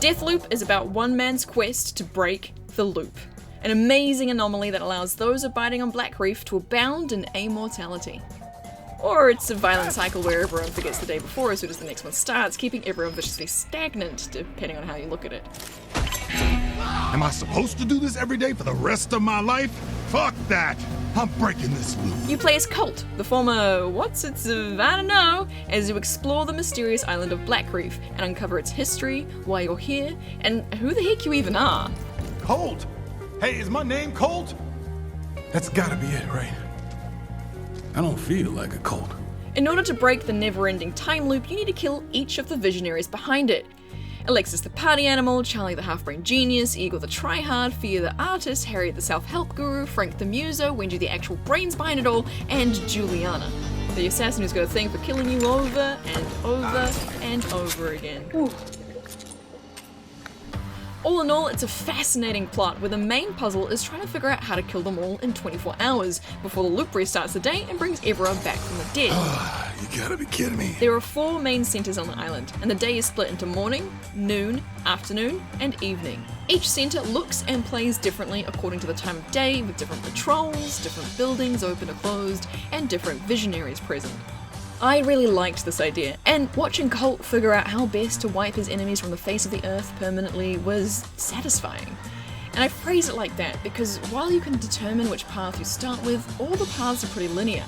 Deathloop is about one man's quest to break the loop, an amazing anomaly that allows those abiding on Black Reef to abound in immortality. Or it's a violent cycle where everyone forgets the day before as soon as the next one starts, keeping everyone viciously stagnant, depending on how you look at it. Am I supposed to do this every day for the rest of my life? Fuck that! I'm breaking this loop. You play as Colt, the former I don't know, as you explore the mysterious island of Black Reef and uncover its history, why you're here, and who the heck you even are. Colt! Hey, is my name Colt? That's gotta be it, right? I don't feel like a Colt. In order to break the never-ending time loop, you need to kill each of the visionaries behind it. Alexis the party animal, Charlie the half-brain genius, Igor the tryhard, Fia the artist, Harriet the self-help guru, Frank the muser, Wendy the actual brains behind it all, and Juliana, the assassin who's got a thing for killing you over and over and over again. Ooh. All in all, it's a fascinating plot where the main puzzle is trying to figure out how to kill them all in 24 hours before the loop restarts the day and brings everyone back from the dead. You gotta be kidding me. There are 4 main centers on the island, and the day is split into morning, noon, afternoon, and evening. Each center looks and plays differently according to the time of day, with different patrols, different buildings open or closed, and different visionaries present. I really liked this idea, and watching Colt figure out how best to wipe his enemies from the face of the earth permanently was satisfying. And I phrase it like that because while you can determine which path you start with, all the paths are pretty linear.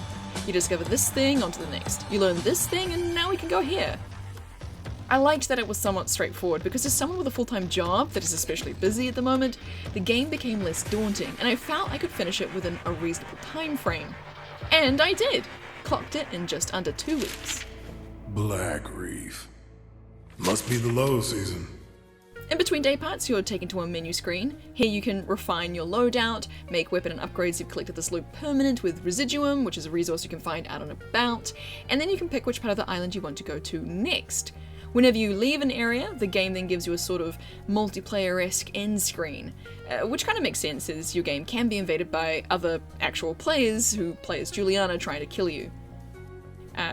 You discover this thing, onto the next. You learn this thing, and now we can go here. I liked that it was somewhat straightforward because as someone with a full-time job that is especially busy at the moment, the game became less daunting, and I felt I could finish it within a reasonable time frame. And I did! Clocked it in just under 2 weeks. Black Reef. Must be the low season. In between day parts, you're taken to a menu screen. Here you can refine your loadout, make weapon and upgrades you've collected this loop permanent with residuum, which is a resource you can find out and about, and then you can pick which part of the island you want to go to next. Whenever you leave an area, the game then gives you a sort of multiplayer-esque end screen, which kind of makes sense as your game can be invaded by other actual players who play as Juliana trying to kill you.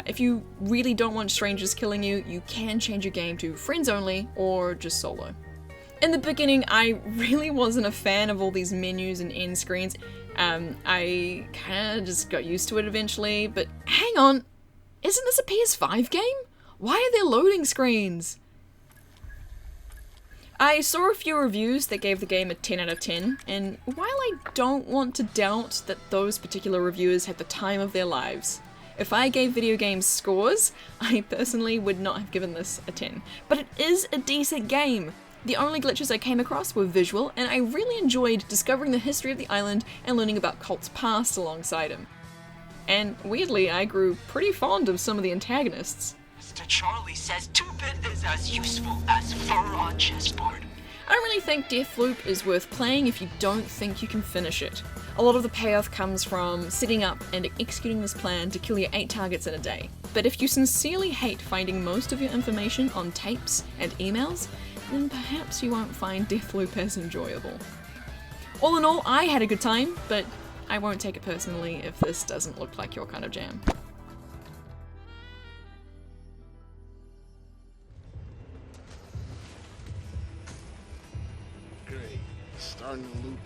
If you really don't want strangers killing you, you can change your game to friends only or just solo. In the beginning, I really wasn't a fan of all these menus and end screens. I kind of just got used to it eventually, but hang on, isn't this a PS5 game? Why are there loading screens? I saw a few reviews that gave the game a 10 out of 10, and while I don't want to doubt that those particular reviewers had the time of their lives, if I gave video games scores, I personally would not have given this a 10. But it is a decent game. The only glitches I came across were visual, and I really enjoyed discovering the history of the island and learning about Colt's past alongside him. And weirdly, I grew pretty fond of some of the antagonists. Mr. Charlie says 2-bit is as useful as fur on chessboard. I don't really think Deathloop is worth playing if you don't think you can finish it. A lot of the payoff comes from setting up and executing this plan to kill your 8 targets in a day. But if you sincerely hate finding most of your information on tapes and emails, then perhaps you won't find Deathloop as enjoyable. All in all, I had a good time, but I won't take it personally if this doesn't look like your kind of jam. Great. Starting to loop.